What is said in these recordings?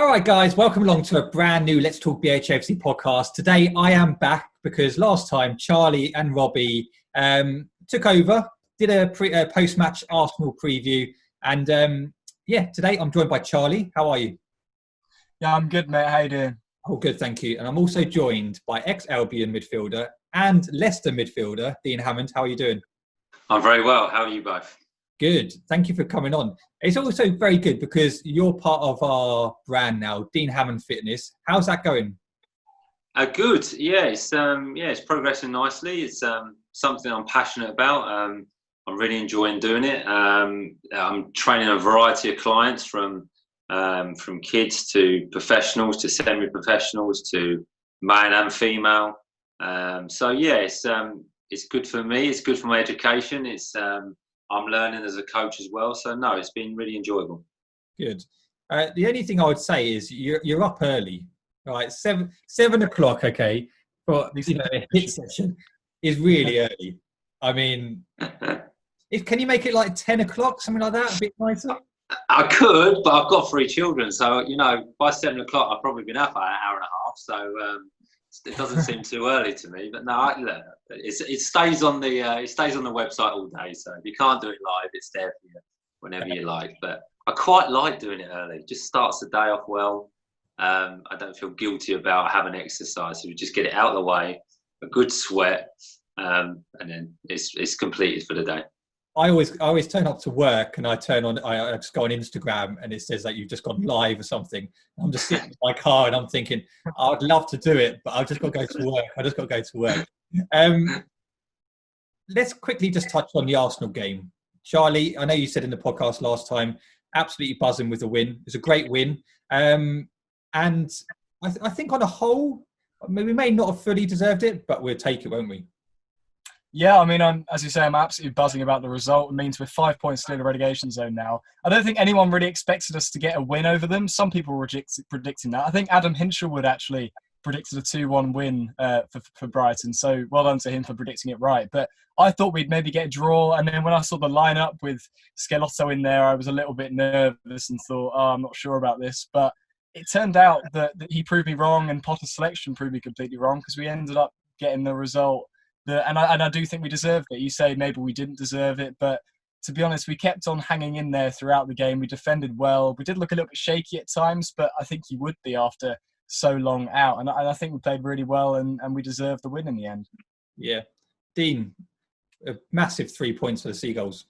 All right, guys, welcome along to a brand new Let's Talk BHFC podcast. Today, I am back because last time Charlie and Robbie took over, did a post-match Arsenal preview. And today I'm joined by Charlie. How are you? Yeah, I'm good, mate. How you doing? Oh, good, thank you. And I'm also joined by ex-Albion midfielder and Leicester midfielder, Dean Hammond. How are you doing? I'm very well. How are you both? Good. Thank you for coming on. It's also very good because you're part of our brand now, Dean Hammond Fitness. How's that going? Good. Yeah, it's progressing nicely. It's something I'm passionate about. I'm really enjoying doing it. I'm training a variety of clients from kids to professionals to semi-professionals to male and female. It's good for me. It's good for my education. I'm learning as a coach as well. So, no, it's been really enjoyable. Good. The only thing I would say is you're up early, right? 7 o'clock, okay, but a hit session is really early. I mean, can you make it like 10 o'clock, something like that, a bit nicer? I could, but I've got 3 children. So, by 7 o'clock, I've probably been up an hour and a half. So, it doesn't seem too early to me, but no, it stays on the website all day. So if you can't do it live, it's there for you whenever you like. But I quite like doing it early. It just starts the day off well. I don't feel guilty about having exercise. So we just get it out of the way, a good sweat, and then it's completed for the day. I always turn up to work and I just go on Instagram and it says that you've just gone live or something. I'm just sitting in my car and I'm thinking, I'd love to do it, but I've just got to go to work. Let's quickly just touch on the Arsenal game. Charlie, I know you said in the podcast last time, absolutely buzzing with the win. It was a great win. And I think on a whole, we may not have fully deserved it, but we'll take it, won't we? Yeah, I mean, as you say, I'm absolutely buzzing about the result. It means we're 5 points still in the relegation zone now. I don't think anyone really expected us to get a win over them. Some people were predicting that. I think Adam Hinshelwood actually predicted a 2-1 win for Brighton. So well done to him for predicting it right. But I thought we'd maybe get a draw. And then when I saw the lineup with Schelotto in there, I was a little bit nervous and thought, I'm not sure about this. But it turned out that he proved me wrong and Potter's selection proved me completely wrong because we ended up getting the result. And I do think we deserved it. You say maybe we didn't deserve it, but to be honest, we kept on hanging in there throughout the game. We defended well. We did look a little bit shaky at times, but I think you would be after so long out. And I think we played really well and we deserved the win in the end. Yeah. Dean, a massive 3 points for the Seagulls.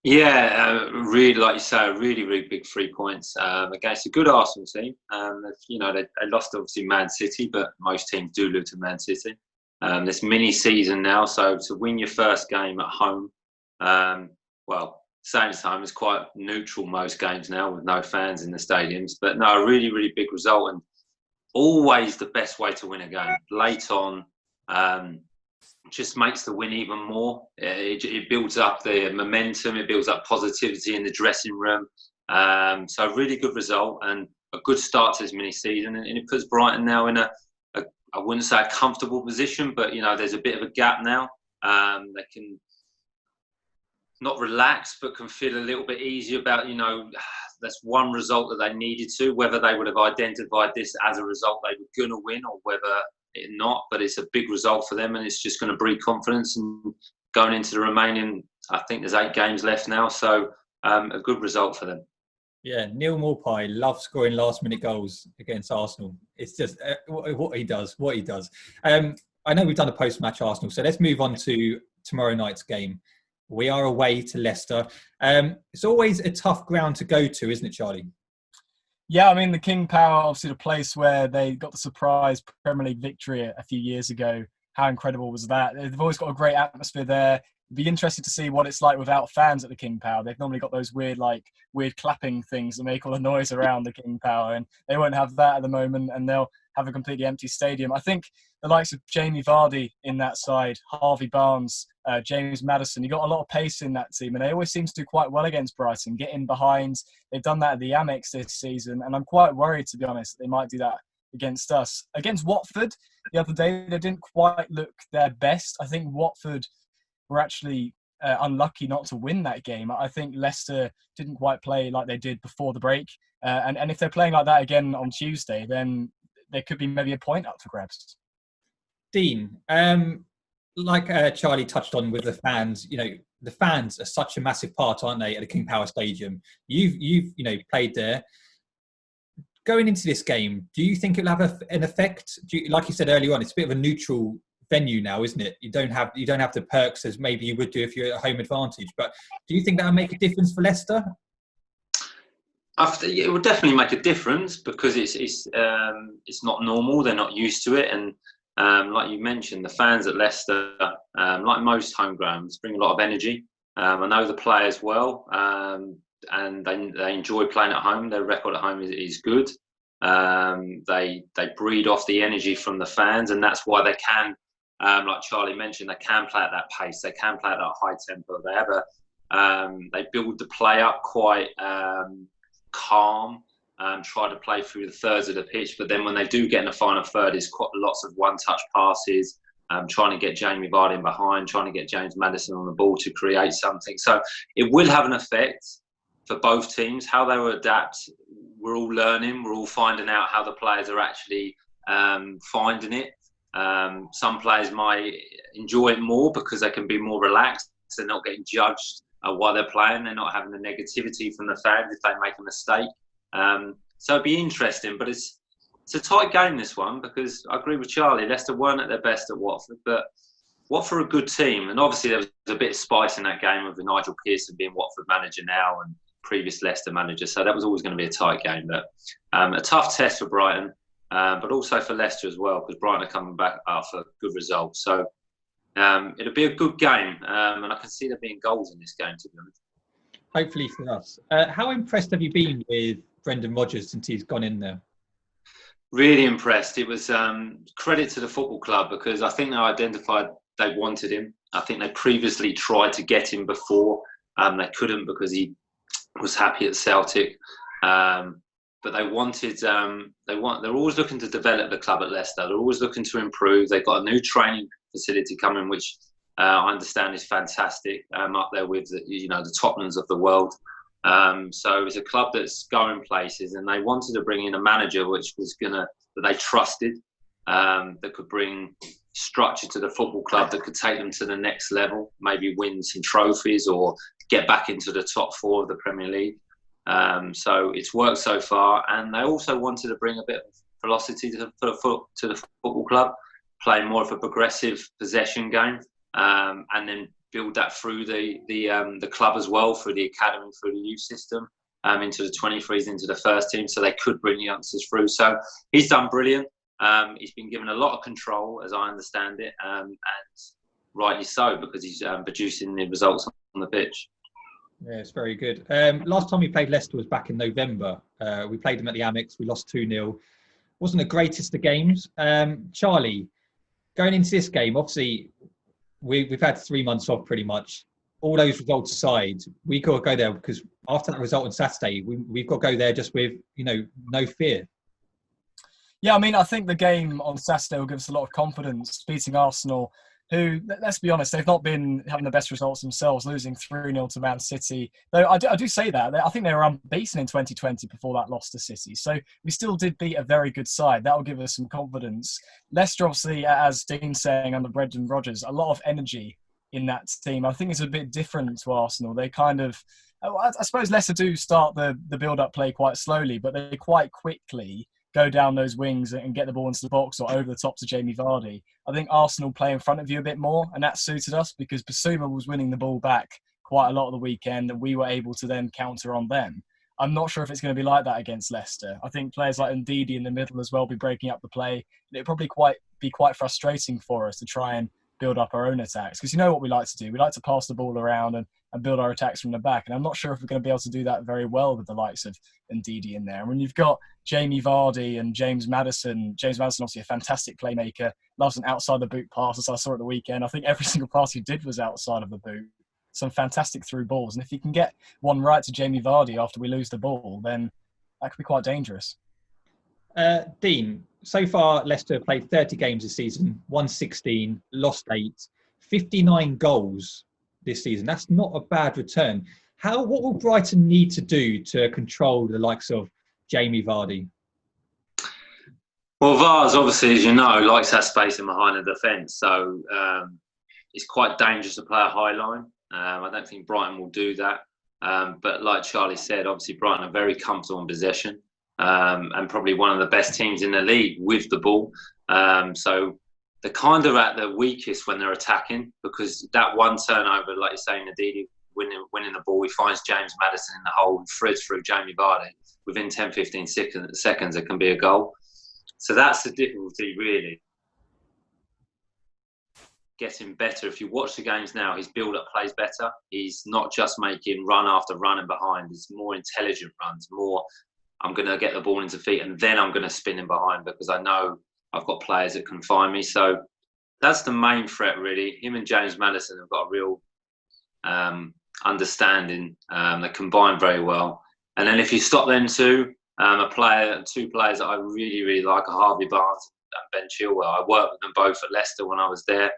Yeah, really, like you say, a really, really big 3 points against a good Arsenal team. They lost, obviously, Man City, but most teams do lose to Man City. This mini-season now, so to win your first game at home, same time, it's quite neutral most games now with no fans in the stadiums. But no, a really, really big result and always the best way to win a game. Late on, just makes the win even more. It builds up the momentum, it builds up positivity in the dressing room. So really good result and a good start to this mini-season. And it puts Brighton now in I wouldn't say a comfortable position, but, there's a bit of a gap now. They can not relax, but can feel a little bit easier about, that's one result that they needed to, whether they would have identified this as a result they were going to win or whether it not. But it's a big result for them and it's just going to breed confidence and going into the remaining, I think there's 8 games left now. So a good result for them. Yeah, Neil Maupay loves scoring last-minute goals against Arsenal. It's just what he does. I know we've done a post-match Arsenal, so let's move on to tomorrow night's game. We are away to Leicester. It's always a tough ground to go to, isn't it, Charlie? Yeah, I mean, the King Power, obviously the place where they got the surprise Premier League victory a few years ago. How incredible was that? They've always got a great atmosphere there. Be interested to see what it's like without fans at the King Power. They've normally got those weird clapping things that make all the noise around the King Power, and they won't have that at the moment, and they'll have a completely empty stadium. I think the likes of Jamie Vardy in that side, Harvey Barnes, James Maddison, you got a lot of pace in that team, and they always seem to do quite well against Brighton, get in behind. They've done that at the Amex this season, and I'm quite worried, to be honest, that they might do that against us. Against Watford the other day, they didn't quite look their best. I think Watford were actually unlucky not to win that game. I think Leicester didn't quite play like they did before the break. And if they're playing like that again on Tuesday, then there could be maybe a point up for grabs. Dean, like Charlie touched on with the fans, the fans are such a massive part, aren't they, at the King Power Stadium? You've played there. Going into this game, do you think it'll have an effect? Like you said earlier on, it's a bit of a neutral venue now, isn't it? You don't have the perks as maybe you would do if you're at home advantage. But do you think that'll make a difference for Leicester? It would definitely make a difference because it's not normal. They're not used to it, and like you mentioned, the fans at Leicester, like most home grounds, bring a lot of energy. I know the players well, and they enjoy playing at home. Their record at home is good. They breed off the energy from the fans, and that's why they can, like Charlie mentioned, they can play at that pace. They can play at that high tempo. They build the play up quite calm. Try to play through the thirds of the pitch, but then when they do get in the final third, it's quite lots of one-touch passes, trying to get Jamie Vardy in behind, trying to get James Maddison on the ball to create something. So it will have an effect for both teams. How they will adapt, we're all learning. We're all finding out how the players are actually finding it. Some players might enjoy it more because they can be more relaxed. They're not getting judged while they're playing. They're not having the negativity from the fans if they make a mistake. So it'd be interesting, but it's a tight game, this one, because I agree with Charlie. Leicester weren't at their best at Watford, but Watford are a good team, and obviously there was a bit of spice in that game with Nigel Pearson being Watford manager now and previous Leicester manager, so that was always going to be a tight game. But a tough test for Brighton, but also for Leicester as well, because Brighton are coming back after good results. So it'll be a good game, and I can see there being goals in this game, to be honest. Hopefully for us. How impressed have you been with Brendan Rodgers since he's gone in there? Really impressed. It was credit to the football club because I think they identified they wanted him. I think they previously tried to get him before. They couldn't because he was happy at Celtic. But they wanted. They're always looking to develop the club at Leicester. They're always looking to improve. They've got a new training facility coming, which I understand is fantastic. Up there with the Tottenhams of the world. So it's a club that's going places, and they wanted to bring in a manager that they trusted, that could bring structure to the football club, that could take them to the next level, maybe win some trophies or get back into the top four of the Premier League. So it's worked so far, and they also wanted to bring a bit of velocity to the football club, play more of a progressive possession game, and then build that through the club as well, through the academy, through the youth system, into the 23s, into the first team, so they could bring youngsters through. So he's done brilliant. He's been given a lot of control, as I understand it, and rightly so, because he's producing the results on the pitch. Yeah, it's very good. Last time we played Leicester was back in November. We played them at the Amex. We lost 2-0. Wasn't the greatest of games. Charlie, going into this game, obviously, we've had 3 months off pretty much. All those results aside, we've got to go there because after that result on Saturday, we've got to go there just with, no fear. Yeah, I mean, I think the game on Saturday will give us a lot of confidence, beating Arsenal, who, let's be honest, they've not been having the best results themselves, losing 3-0 to Man City. Though I do say that. I think they were unbeaten in 2020 before that loss to City. So we still did beat a very good side. That will give us some confidence. Leicester, obviously, as Dean's saying, under Brendan Rodgers, a lot of energy in that team. I think it's a bit different to Arsenal. They kind of... I suppose Leicester do start the build-up play quite slowly, but they quite quickly go down those wings and get the ball into the box or over the top to Jamie Vardy. I think Arsenal play in front of you a bit more, and that suited us because Basuma was winning the ball back quite a lot of the weekend, and we were able to then counter on them. I'm not sure if it's going to be like that against Leicester. I think players like Ndidi in the middle as well be breaking up the play. It'll probably be quite frustrating for us to try and build up our own attacks because you know what we like to do. We like to pass the ball around and build our attacks from the back. And I'm not sure if we're going to be able to do that very well with the likes of Ndidi in there. And when you've got Jamie Vardy and James Maddison obviously a fantastic playmaker, loves an outside the boot pass, as I saw at the weekend. I think every single pass he did was outside of the boot. Some fantastic through balls. And if you can get one right to Jamie Vardy after we lose the ball, then that could be quite dangerous. Dean, so far Leicester have played 30 games this season, won 16, lost 8, 59 goals this season. That's not a bad return. What will Brighton need to do to control the likes of Jamie Vardy? Well, Vars, obviously, as you know, likes that space in behind the defence. So it's quite dangerous to play a high line. I don't think Brighton will do that. But like Charlie said, obviously, Brighton are very comfortable in possession and probably one of the best teams in the league with the ball. So they're kind of at their weakest when they're attacking, because that one turnover, like you're saying, Ndidi winning the ball, he finds James Maddison in the hole and threads through Jamie Vardy. Within 10, 15 seconds, it can be a goal. So that's the difficulty, really. Getting better. If you watch the games now, his build-up plays better. He's not just making run after run and behind. It's more intelligent runs, more I'm going to get the ball into feet and then I'm going to spin in behind because I know I've got players that can find me. So that's the main threat, really. Him and James Maddison have got a real understanding. They combine very well. And then if you stop them two players that I really, really like are Harvey Barnes and Ben Chilwell. I worked with them both at Leicester when I was there,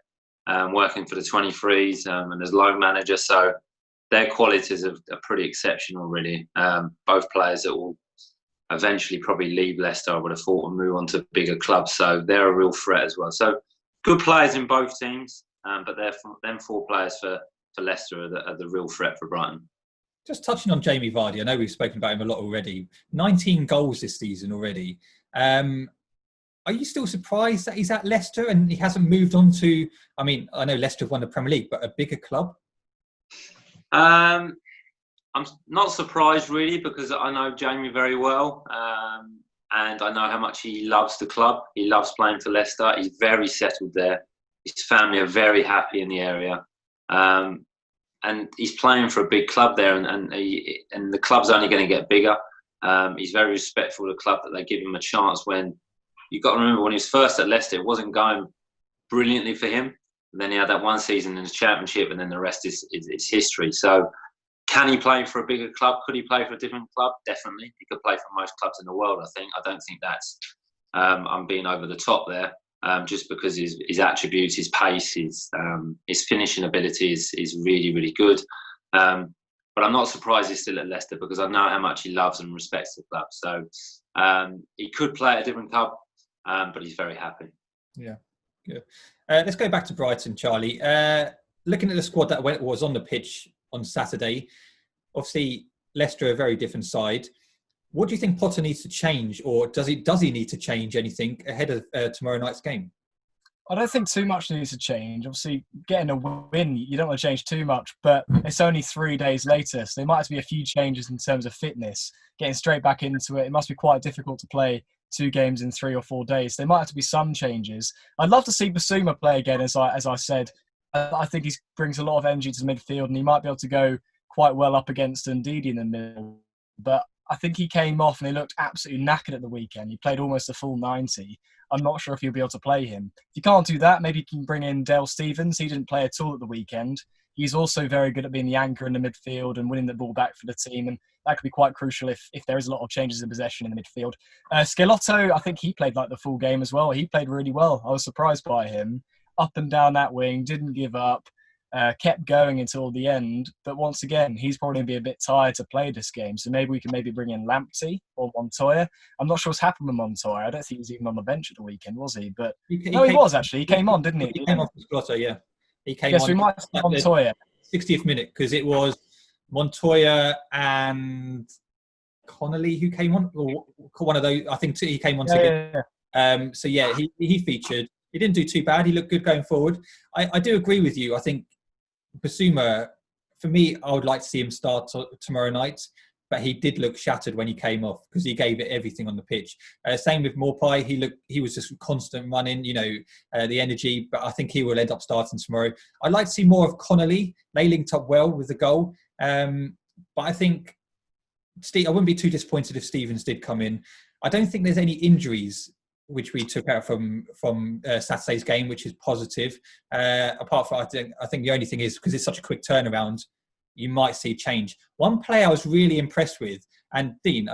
working for the 23s and as loan manager. So their qualities are pretty exceptional, really. Both players that will eventually probably leave Leicester, I would have thought, and move on to bigger clubs. So they're a real threat as well. So good players in both teams, but them four players for Leicester are the real threat for Brighton. Just touching on Jamie Vardy, I know we've spoken about him a lot already. 19 goals this season already. Are you still surprised that he's at Leicester and he hasn't moved on to, I mean, I know Leicester have won the Premier League, but a bigger club? I'm not surprised, really, because I know Jamie very well. And I know how much he loves the club. He loves playing for Leicester. He's very settled there. His family are very happy in the area. And he's playing for a big club there, and the club's only going to get bigger. He's very respectful of the club, that they give him a chance. When you've got to remember, when he was first at Leicester, it wasn't going brilliantly for him. And then he had that one season in the Championship, and then the rest is history. So can he play for a bigger club? Could he play for a different club? Definitely. He could play for most clubs in the world, I think. I don't think that's I'm being over the top there. Just because his attributes, his pace, his finishing ability is really, really good. But I'm not surprised he's still at Leicester, because I know how much he loves and respects the club. So he could play at a different club, but he's very happy. Yeah, good. Let's go back to Brighton, Charlie. Looking at the squad that was on the pitch on Saturday, obviously Leicester are a very different side. What do you think Potter needs to change, or does he need to change anything ahead of tomorrow night's game? I don't think too much needs to change. Obviously, getting a win, you don't want to change too much, but it's only 3 days later, so there might have to be a few changes in terms of fitness. Getting straight back into it, it must be quite difficult to play 2 games in 3 or 4 days. There might have to be some changes. I'd love to see Basuma play again, as I said. I think he brings a lot of energy to the midfield, and he might be able to go quite well up against Ndidi in the middle. But I think he came off and he looked absolutely knackered at the weekend. He played almost a full 90. I'm not sure if he'll be able to play him. If you can't do that, maybe you can bring in Dale Stephens. He didn't play at all at the weekend. He's also very good at being the anchor in the midfield and winning the ball back for the team. And that could be quite crucial if there is a lot of changes in possession in the midfield. Schelotto, I think he played like the full game as well. He played really well. I was surprised by him. Up and down that wing, didn't give up. Kept going until the end, but once again, he's probably going to be a bit tired to play this game. So maybe we can bring in Lamptey or Montoya. I'm not sure what's happened with Montoya. I don't think he was even on the bench at the weekend, was he? But he was actually. He came on, didn't he? He came off the Schlotto, yeah. He came on. Yes, we might have Montoya. 60th minute, because it was Montoya and Connolly who came on, or one of those. I think he came on together. Yeah. So yeah, he featured. He didn't do too bad. He looked good going forward. I do agree with you. I think Basuma, for me, I would like to see him start tomorrow night, but he did look shattered when he came off because he gave it everything on the pitch. Same with Morpie. He was just constant running, the energy, but I think he will end up starting tomorrow. I'd like to see more of Connolly. They linked up well with the goal. But I think I wouldn't be too disappointed if Stephens did come in. I don't think there's any injuries which we took out from Saturday's game, which is positive. Apart from, I think the only thing is, because it's such a quick turnaround, you might see change. One player I was really impressed with, and Dean,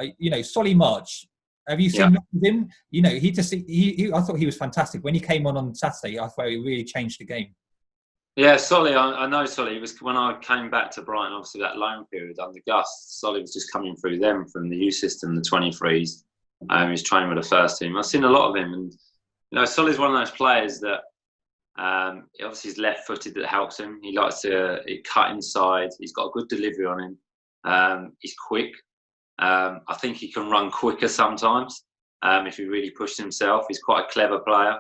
Solly March. Have you seen him? I thought he was fantastic when he came on Saturday. I thought he really changed the game. Yeah, Solly, I know Solly. He was when I came back to Brighton, obviously that loan period under Gus. Solly was just coming through them from the U system, the 23s. He was training with the first team. I've seen a lot of him, and Solly's one of those players that obviously he's left-footed that helps him. He likes to cut inside. He's got a good delivery on him. He's quick. I think he can run quicker sometimes if he really pushed himself. He's quite a clever player.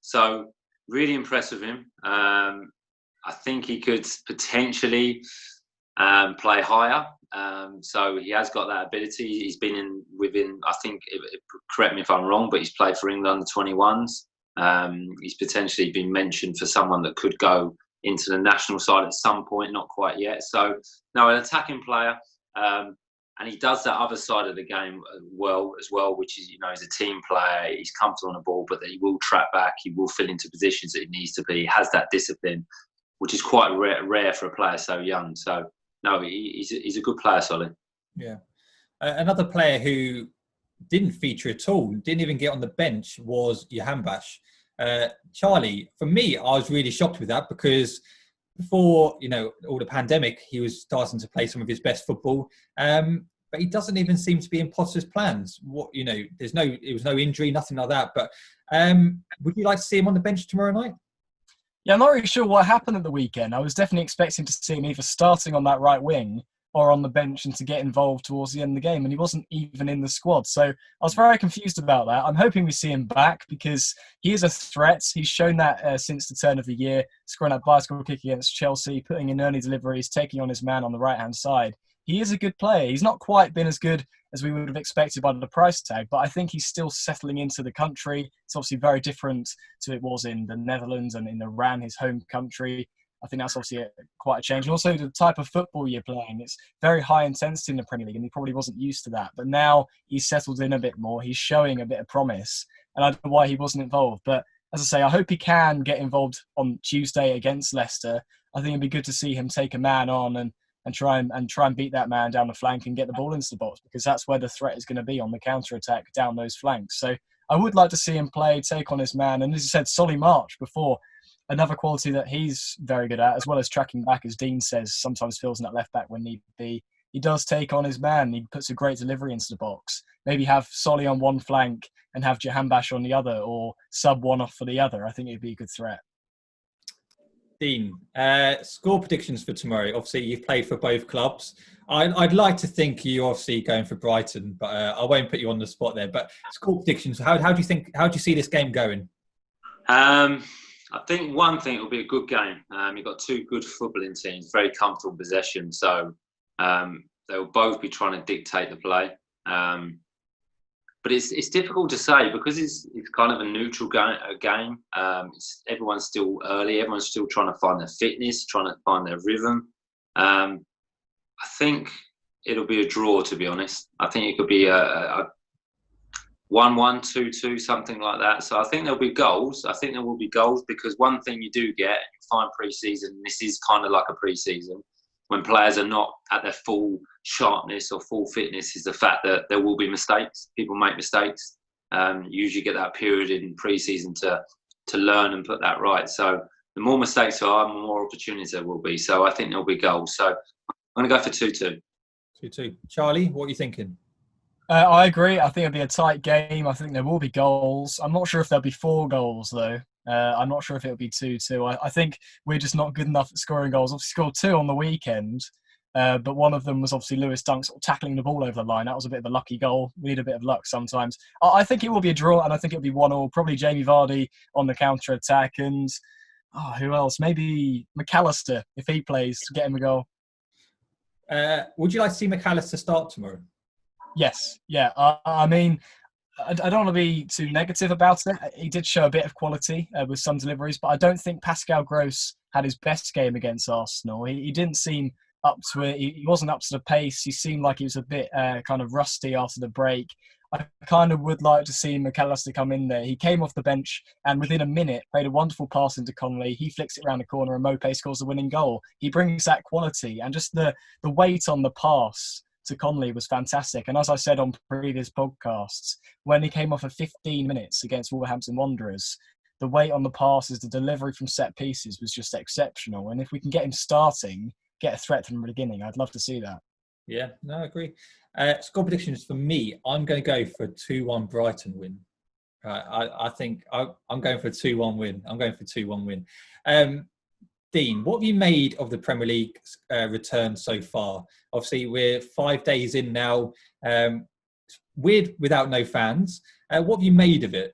So really impressed with him. I think he could potentially play higher. So he has got that ability. He's been within, I think, correct me if I'm wrong, but he's played for England under 21s. He's potentially been mentioned for someone that could go into the national side at some point, not quite yet. So, no, an attacking player. And he does that other side of the game well, which is, he's a team player. He's comfortable on the ball, but he will trap back. He will fill into positions that he needs to be. He has that discipline, which is quite rare for a player so young. So, no, he's a good player, Solly. Yeah. Another player who didn't feature at all, didn't even get on the bench, was Jahanbash. Charlie, for me, I was really shocked with that because before, all the pandemic, he was starting to play some of his best football. But he doesn't even seem to be in Potter's plans. It was no injury, nothing like that. But would you like to see him on the bench tomorrow night? Yeah, I'm not really sure what happened at the weekend. I was definitely expecting to see him either starting on that right wing or on the bench and to get involved towards the end of the game, and he wasn't even in the squad. So I was very confused about that. I'm hoping we see him back because he is a threat. He's shown that since the turn of the year, scoring that bicycle kick against Chelsea, putting in early deliveries, taking on his man on the right-hand side. He is a good player. He's not quite been as good as we would have expected by the price tag, but I think he's still settling into the country. It's obviously very different to it was in the Netherlands and in Iran, his home country. I think that's obviously quite a change. And also the type of football you're playing. It's very high intensity in the Premier League, and he probably wasn't used to that. But now he's settled in a bit more. He's showing a bit of promise. And I don't know why he wasn't involved. But as I say, I hope he can get involved on Tuesday against Leicester. I think it'd be good to see him take a man on and try and beat that man down the flank and get the ball into the box, because that's where the threat is going to be on the counter-attack down those flanks. So I would like to see him play, take on his man. And as you said, Solly March before, another quality that he's very good at, as well as tracking back, as Dean says, sometimes fills in that left back when need be. He does take on his man. He puts a great delivery into the box. Maybe have Solly on one flank and have Jahanbash on the other, or sub one off for the other. I think it'd be a good threat. Dean, score predictions for tomorrow. Obviously, you've played for both clubs. I'd like to think you're obviously going for Brighton, but I won't put you on the spot there. But score predictions. How do you see this game going? I think one thing, it will be a good game. You've got two good footballing teams, very comfortable possession. So they'll both be trying to dictate the play. But it's difficult to say because it's kind of a neutral game. Everyone's still early. Everyone's still trying to find their fitness, trying to find their rhythm. I think it'll be a draw, to be honest. I think it could be a 1-1, 2-2, something like that. So I think there'll be goals. I think there will be goals because one thing you do get, fine pre-season, this is kind of like a pre-season, when players are not at their full sharpness or full fitness, is the fact that there will be mistakes. People make mistakes. You usually get that period in pre-season to learn and put that right. So the more mistakes there are, the more opportunities there will be. So I think there'll be goals. So I'm going to go for 2-2. 2-2. Charlie, what are you thinking? I agree. I think it'll be a tight game. I think there will be goals. I'm not sure if there'll be 4 goals, though. I'm not sure if it'll be 2-2. I think we're just not good enough at scoring goals. Obviously scored 2 on the weekend, but one of them was obviously Lewis Dunk sort of tackling the ball over the line. That was a bit of a lucky goal. We need a bit of luck sometimes. I think it will be a draw, and I think it'll be 1-1. Probably Jamie Vardy on the counter-attack, and who else? Maybe McAllister, if he plays, to get him a goal. Would you like to see McAllister start tomorrow? Yes. Yeah. I mean, I don't want to be too negative about it. He did show a bit of quality with some deliveries, but I don't think Pascal Gross had his best game against Arsenal. He didn't seem up to it. He wasn't up to the pace. He seemed like he was a bit kind of rusty after the break. I kind of would like to see McAllister come in there. He came off the bench and within a minute played a wonderful pass into Connolly. He flicks it around the corner and Mopé scores the winning goal. He brings that quality, and just the weight on the pass to Connolly was fantastic. And as I said on previous podcasts, when he came off for 15 minutes against Wolverhampton Wanderers, the weight on the passes, the delivery from set pieces was just exceptional. And if we can get him starting, get a threat from the beginning, I'd love to see that. Yeah, no, I agree. Score predictions for me, I'm going to go for a 2-1 Brighton win. I think I'm going for a 2-1 win. I'm going for a 2-1 win. Dean, what have you made of the Premier League return so far? Obviously, we're 5 days in now. Weird without no fans. What have you made of it?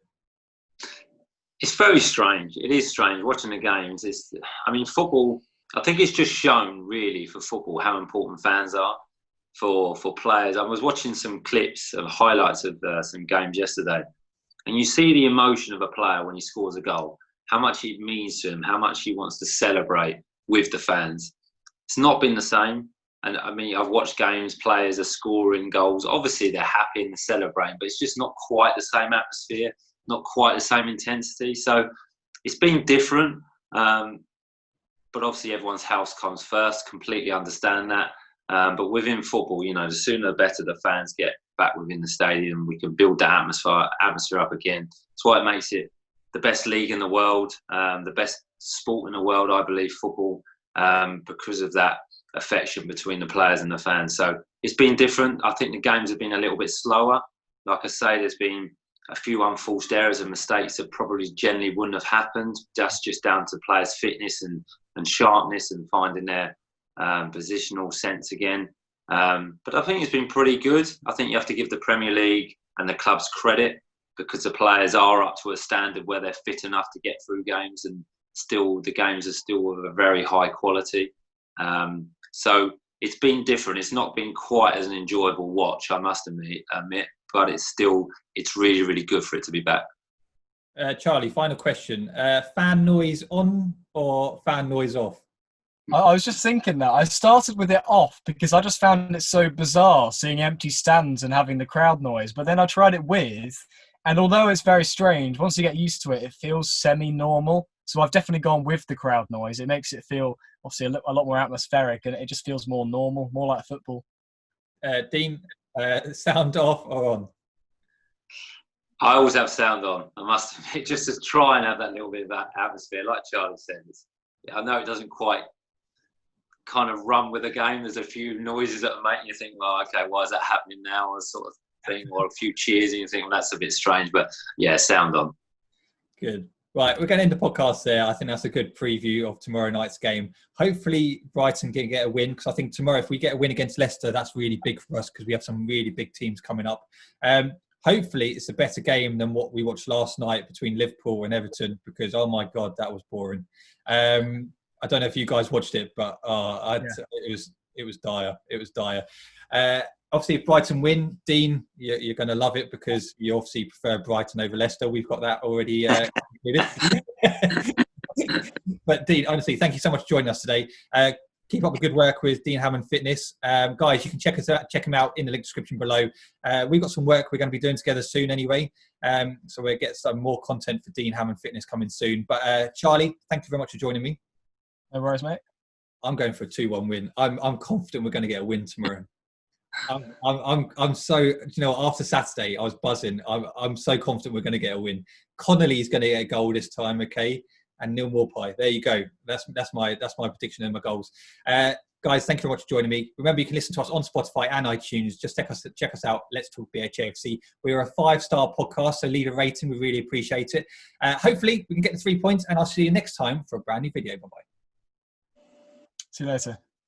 It's very strange. It is strange watching the games. Football, I think it's just shown really for football how important fans are for players. I was watching some clips of highlights of some games yesterday, and you see the emotion of a player when he scores a goal, how much it means to him, how much he wants to celebrate with the fans. It's not been the same. And I've watched games, players are scoring goals. Obviously, they're happy and they're celebrating, but it's just not quite the same atmosphere, not quite the same intensity. So it's been different. But obviously, everyone's house comes first. Completely understand that. But within football, the sooner the better the fans get back within the stadium. We can build that atmosphere up again. That's why it makes it the best league in the world, the best sport in the world, I believe, football, because of that affection between the players and the fans. So it's been different. I think the games have been a little bit slower. Like I say, there's been a few unforced errors and mistakes that probably generally wouldn't have happened, just down to players' fitness and sharpness and finding their positional sense again. But I think it's been pretty good. I think you have to give the Premier League and the clubs credit, because the players are up to a standard where they're fit enough to get through games, and still the games are still of a very high quality. So it's been different. It's not been quite as an enjoyable watch, I must admit, but it's really, really good for it to be back. Charlie, final question. Fan noise on or fan noise off? I was just thinking that. I started with it off because I just found it so bizarre seeing empty stands and having the crowd noise. But then I tried it with, and although it's very strange, once you get used to it, it feels semi-normal. So I've definitely gone with the crowd noise. It makes it feel, obviously, a lot more atmospheric, and it just feels more normal, more like football. Dean, sound off or on? I always have sound on, I must admit, just to try and have that little bit of that atmosphere. Like Charlie said, I know it doesn't quite kind of run with the game. There's a few noises that make you think, well, okay, why is that happening now, or sort of thing, or a few cheers and you think, well, that's a bit strange. But yeah, sound on. Good. Right, we're going to end the podcast there. I think that's a good preview of tomorrow night's game. Hopefully Brighton can get a win, because I think tomorrow, if we get a win against Leicester, that's really big for us, because we have some really big teams coming up. Hopefully it's a better game than what we watched last night between Liverpool and Everton, because, oh my God, that was boring. I don't know if you guys watched it, but it was dire. It was dire. Obviously, if Brighton win, Dean, you're going to love it, because you obviously prefer Brighton over Leicester. We've got that already. But Dean, honestly, thank you so much for joining us today. Keep up the good work with Dean Hammond Fitness. Guys, you can check him out in the link description below. We've got some work we're going to be doing together soon anyway. So we'll get some more content for Dean Hammond Fitness coming soon. But Charlie, thank you very much for joining me. No worries, mate. I'm going for a 2-1 win. I'm confident we're going to get a win tomorrow. I'm so, after Saturday I was buzzing. I'm so confident we're going to get a win. Connolly's going to get a goal this time, okay? And Neil Morpie. There you go. That's my prediction and my goals. Guys, thank you very much for joining me. Remember, you can listen to us on Spotify and iTunes. Just check us out. Let's Talk BHAFC. We are a 5-star podcast, so leave a rating. We really appreciate it. Hopefully we can get the 3 points, and I'll see you next time for a brand new video. Bye-bye. See you later.